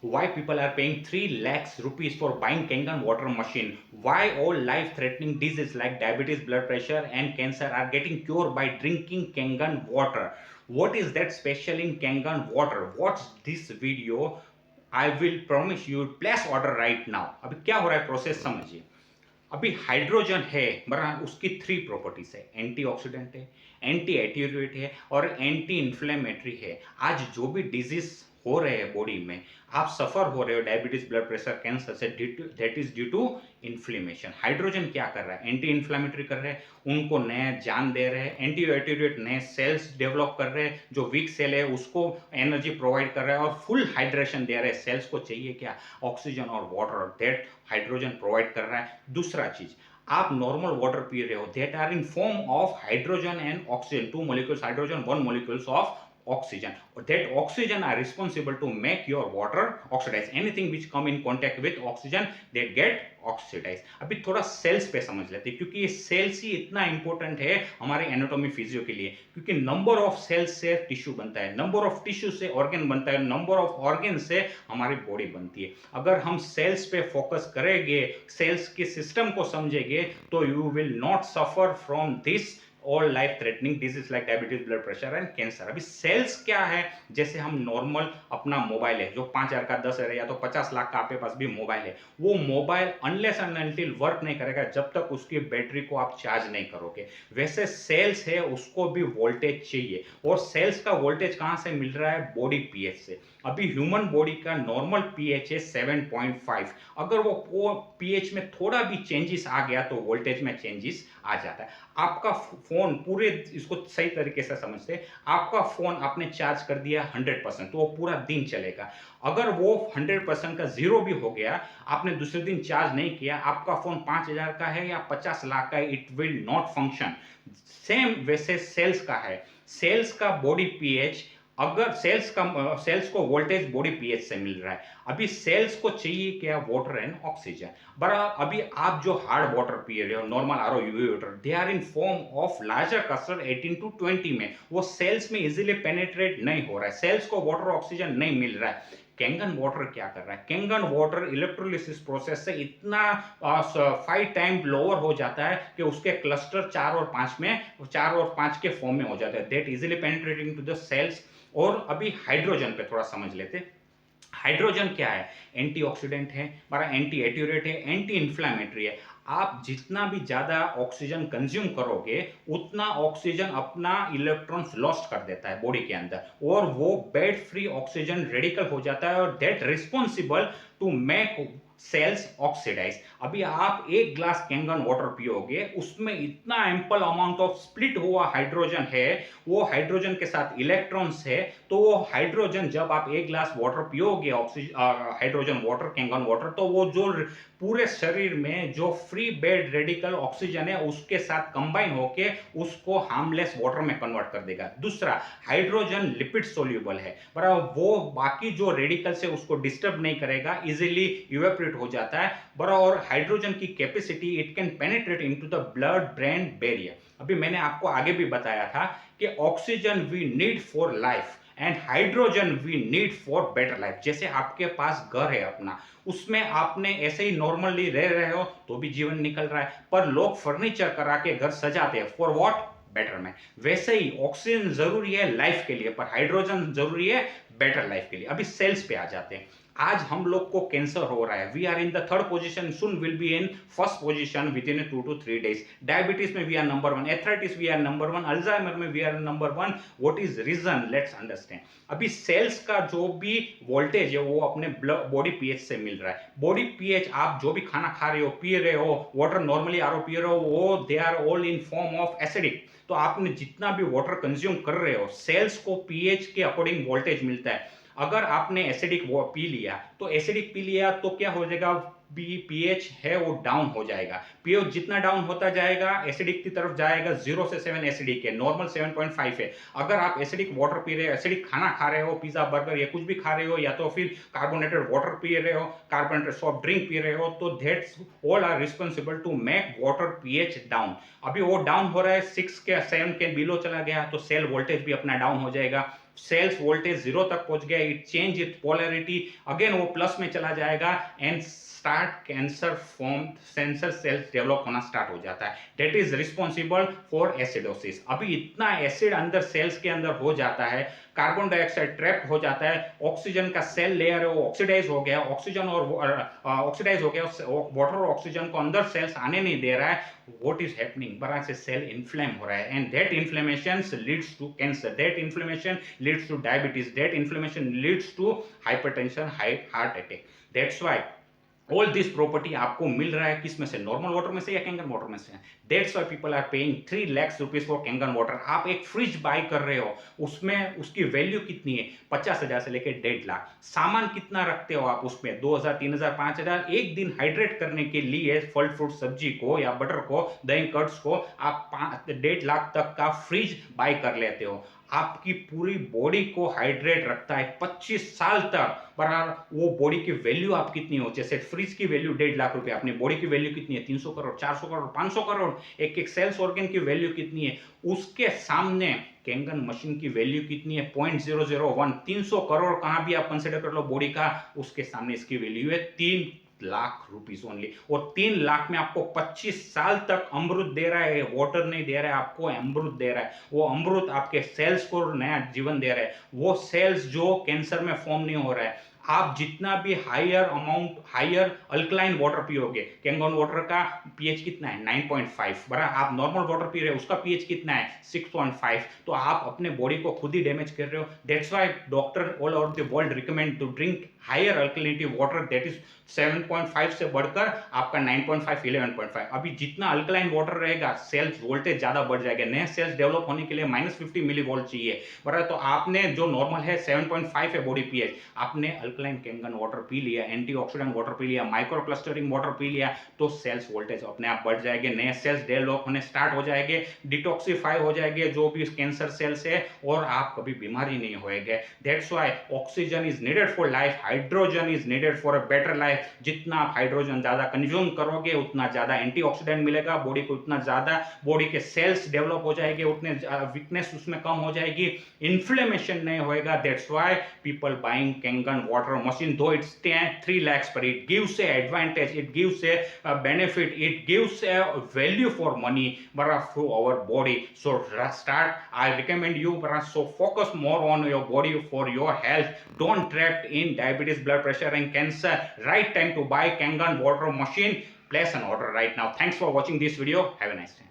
Why people are paying 3 lakhs rupees for buying Kangen water machine? Why all life-threatening diseases like diabetes, blood pressure, and cancer are getting cured by drinking Kangen water? What is that special in Kangen water? Watch this video. I will promise you place order right now. अभी क्या हो रहा है process समझिए. अभी hydrogen है बराबर, उसकी 3 प्रॉपर्टीज है. एंटीऑक्सीडेंट है, एंटी एट्यूरेट है और एंटी इन्फ्लेमेटरी है. आज जो भी डिजीज हो रहे हैं बॉडी में, आप सफर हो रहे हो डायबिटीज, ब्लड प्रेशर, कैंसर से, that is due to inflammation. Hydrogen क्या कर रहा है? एंटी इन्फ्लेमेटरी कर रहे हैं, उनको नया जान दे रहे हैं. एंटी एट्यूरेट नए सेल्स डेवलप कर रहे हैं, जो वीक सेल है उसको एनर्जी प्रोवाइड कर रहा है और फुल हाइड्रेशन दे रहे हैं. सेल्स को चाहिए क्या? ऑक्सीजन और वाटर. दैट हाइड्रोजन प्रोवाइड कर रहा है. दूसरा चीज, आप नॉर्मल वाटर पी रहे हो, that are in form of hydrogen and oxygen. 2 molecules hydrogen, 1 molecules of oxygen. That oxygen are responsible to make your water oxidize. Anything which come in contact with oxygen, they get oxidized. अभी थोड़ा sales पे समझ लेते हैं, क्योंकि ये sales ही इतना important है हमारे एनाटॉमी फिजियो के लिए. क्योंकि नंबर ऑफ सेल्स से टिश्यू बनता है, नंबर ऑफ टिश्यू से ऑर्गन बनता है, नंबर ऑफ ऑर्गन से हमारी बॉडी बनती है. अगर हम सेल्स पे फोकस करेंगे, सेल्स के सिस्टम को समझेंगे, तो you will not suffer from this all life threatening disease like diabetes, blood pressure and cancer. अभी सेल्स क्या है? जैसे हम नॉर्मल अपना मोबाइल है जो 5,000 का, 10,000 या तो 50 लाख का आपके पास भी मोबाइल है, वो mobile unless and until work नहीं करेगा जब तक उसकी बैटरी को आप चार्ज नहीं करोगे. वैसे सेल्स है, उसको भी वोल्टेज चाहिए. और सेल्स का वोल्टेज कहां से मिल रहा है? बॉडी पीएच से. अभी ह्यूमन बॉडी का नॉर्मल पीएच है 7.5. अगर वो पीएच में थोड़ा भी चेंजेस आ गया तो वोल्टेज में चेंजेस आ जाता है. आपका फोन, पूरे इसको सही तरीके से समझते, आपका फोन आपने चार्ज कर दिया 100%, तो वो पूरा दिन चलेगा. अगर वो 100% का जीरो भी हो गया, आपने दूसरे दिन चार्ज नहीं किया, आपका फोन 5,000 का है या 50 लाख का है, it will not function. Same वैसे सेल्स का है. सेल्स का बॉडी पीएच, अगर सेल्स को वोल्टेज बॉडी पीएच से मिल रहा है. अभी सेल्स को चाहिए क्या? Water and oxygen. बड़ा अभी आप जो हार्ड वाटर पी रहे हो, normal RO, UV water, they are in form of larger cluster 18 to 20 में. वो सेल्स में इजीली पेनिट्रेट नहीं हो रहा है, सेल्स को वाटर ऑक्सीजन नहीं मिल रहा है. कैंगन वाटर क्या कर रहा है? कैंगन वाटर इलेक्ट्रोलिसिस प्रोसेस से इतना 5 टाइम लोअर हो जाता है कि उसके क्लस्टर 4 और 5 के फॉर्म में हो जाता है. That easily penetrating to the cells. और अभी हाइड्रोजन पे थोड़ा समझ लेते. हाइड्रोजन क्या है? एंटीऑक्सीडेंट है, हमारा एंटी एट्यूरेट है, एंटी इन्फ्लेमेटरी है. आप जितना भी ज्यादा ऑक्सीजन कंज्यूम करोगे, उतना ऑक्सीजन अपना इलेक्ट्रॉन्स लॉस्ट कर देता है बॉडी के अंदर, और वो बेड फ्री ऑक्सीजन रेडिकल हो जाता है, और that responsible to make cells oxidise. अभी आप एक ग्लास कैंगन वाटर पियोगे, उसमें इतना एम्पल अमाउंट ऑफ स्प्लिट हुआ हाइड्रोजन है, वो हाइड्रोजन के साथ इलेक्ट्रॉन्स है. तो वो हाइड्रोजन, जब आप एक ग्लास वाटर पियोगे, हाइड्रोजन वाटर, कैंगन वाटर, तो वो जो पूरे शरीर में जो फ्री बेड रेडिकल ऑक्सीजन है उसके साथ कंबाइन होके उसको हार्मलेस वाटर में कन्वर्ट कर देगा. दूसरा, हाइड्रोजन लिपिड सोल्यूबल है, बराबर, वो बाकी जो रेडिकल से उसको डिस्टर्ब नहीं करेगा, इजीली इवेपोरेट हो जाता है, बराबर. और हाइड्रोजन की capacity, it can penetrate into the blood brain barrier. अभी मैंने आपको आगे भी बताया था कि oxygen we need for life and hydrogen we need for better life. जैसे आपके पास घर है अपना, उसमें आपने ऐसे ही नॉर्मली रह रहे हो तो भी जीवन निकल रहा है, पर लोग फर्नीचर करा के घर सजाते हैं. For what? बेटरमेंट. वैसे ही ऑक्सीजन जरूरी है लाइफ के लिए, पर हाइड्रोजन जरूरी है बेटर लाइफ के लिए. अभी सेल्स पे आ जाते हैं. आज हम लोग को कैंसर हो रहा है, we are in the 3rd position, soon will be in 1st position within 2 to 3 days. Diabetes में we are number 1, arthritis we are number 1, Alzheimer में we are number 1. What is reason? Let's understand. अभी cells का जो भी voltage है वो अपने body pH से मिल रहा है. बॉडी पीएच, आप जो भी खाना खा रहे हो, पी रहे हो, वाटर नॉर्मली आरओ पी रहे हो, वो they are all in form of acidic. तो आपने जितना भी वाटर कंज्यूम कर रहे हो, सेल्स को पीएच के अकॉर्डिंग वोल्टेज मिलता है. अगर आपने एसिडिक पी लिया, तो एसिडिक पी लिया तो क्या हो जाएगा? पीएच है वो डाउन हो जाएगा. पीएच जितना डाउन होता जाएगा एसिडिक की तरफ जाएगा. 0 से 7 एसिडिक है, नॉर्मल 7.5 है. अगर आप एसिडिक वाटर पी रहे हो, एसिडिक खाना खा रहे हो, पिज्जा, बर्गर या कुछ भी खा रहे हो, या तो फिर कार्बोनेटेड वाटर पी रहे हो, कार्बोनेटेड सॉफ्ट ड्रिंक पी रहे हो, तो that's all are responsible to make water pH down. अभी वो डाउन हो रहा है, 6 के 7 के बिलो चला गया, तो सेल वोल्टेज भी अपना डाउन हो जाएगा. सेल्स वोल्टेज जीरो तक पहुंच गया, it change it polarity, again वो प्लस में चला जाएगा and start cancer form, cancer cells develop होना स्टार्ट हो जाता है। That is responsible for acidosis. अभी इतना एसिड अंदर सेल्स के अंदर हो जाता है, कार्बन डाइऑक्साइड ट्रैप हो जाता है, ऑक्सीजन का सेल लेयर है वो ऑक्सीडाइज हो गया, ऑक्सीजन और ऑक्सीडाइज हो गया, वाटर और ऑक्सीजन को अंदर सेल्स आने नहीं दे रहा है। what is happening, बड़ा से सेल इन्फ्लेम हो रहा है and that inflammation leads to cancer, that inflammation leads to diabetes, that inflammation leads to hypertension, heart attack. That's why all this property आपको मिल रहा है किस में से, नॉर्मल वाटर में से या कैंगन वाटर में से। That's why people are paying 3 lakh rupees for Kangen water. आप एक फ्रिज बाय कर रहे हो, उसमें उसकी वैल्यू कितनी है, 50,000 से लेकर 1.5 लाख। सामान कितना रखते हो आप उसमें, 2,000, 3,000, 5,000। एक दिन हाइड्रेट करने के लिए फल फ्रूट सब्जी को या बटर को, दही कर्ड्स को आप 1.5 लाख तक का फ्रिज बाय कर लेते हो। आपकी पूरी बॉडी को हाइड्रेट रखता है 25 साल तक। बराबर वो बॉडी की वैल्यू आप कितनी हो, जैसे फ्रिज की वैल्यू 1.5 लाख रुपए, अपनी बॉडी की वैल्यू कितनी है, 300 करोड़, 400 करोड़, 500 करोड़। एक एक सेल्स ऑर्गन की वैल्यू कितनी है, उसके सामने कैंगन मशीन की वैल्यू कितनी है, 0.001। 300 करोड़ कहां भी आप कंसिडर कर लो बॉडी का, उसके सामने इसकी वैल्यू है 3 लाख रुपीस ओनली। और 3 लाख में आपको 25 साल तक अमृत दे रहा है, वाटर नहीं दे रहा है, आपको अमृत दे रहा है। वो अमृत आपके सेल्स को नया जीवन दे रहा है, वो सेल्स जो कैंसर में फॉर्म नहीं हो रहा है। आप जितना भी higher amount, higher alkaline water पियोगे, कैंगन वाटर का पीएच कितना है, 9.5, बराबर। आप नॉर्मल वाटर पी रहे हो, उसका पीएच कितना है, 6.5। तो आप अपने बॉडी को खुद ही डैमेज कर रहे हो। That's why doctor all over the world recommend to drink higher alkalinity water, that is 7.5 से बढ़कर आपका 9.5, 11.5। अभी जितना अल्कलाइन वाटर रहेगा, सेल्स वोल्टेज ज्यादा बढ़ जाएगा। नए सेल्स डेवलप होने के लिए -50 मिलीवोल्ट चाहिए, बराबर। तो आपने जो नॉर्मल है 7.5 है बॉडी पीएच, आपने अल्कलाइन कैंगन वाटर पी लिया, एंटीऑक्सीडेंट वाटर पी लिया, माइक्रो क्लस्टरिंग वाटर पी लिया, तो सेल्स वोल्टेज अपने आप बढ़ जाएंगे, नए सेल्स डेवलप होने स्टार्ट हो जाएंगे, डिटॉक्सिफाई हो जाएंगे जो भी कैंसर सेल्स है, और आप कभी बीमारी नहीं होएंगे। That's why oxygen is needed for life, hydrogen is needed for a better life. जितना आप हाइड्रोजन ज्यादा कंज्यूम करोगे, उतना ज्यादा एंटीऑक्सीडेंट मिलेगा बॉडी को, उतना ज्यादा बॉडी के सेल्स डेवलप हो जाएंगे, उतने वीकनेस उसमें कम हो जाएगी, इन्फ्लेमेशन नहीं होएगा। That's why people buying Kangen water machine, though it's 3 lakhs, but it gives a advantage, it gives a benefit, it gives a value for money, but for our body. So start, I recommend you, but so focus more on your body for your health. Don't trapped in diabetes, blood pressure and cancer. Right time to buy Kangen water machine. Place an order right now. Thanks for watching this video. Have a nice day.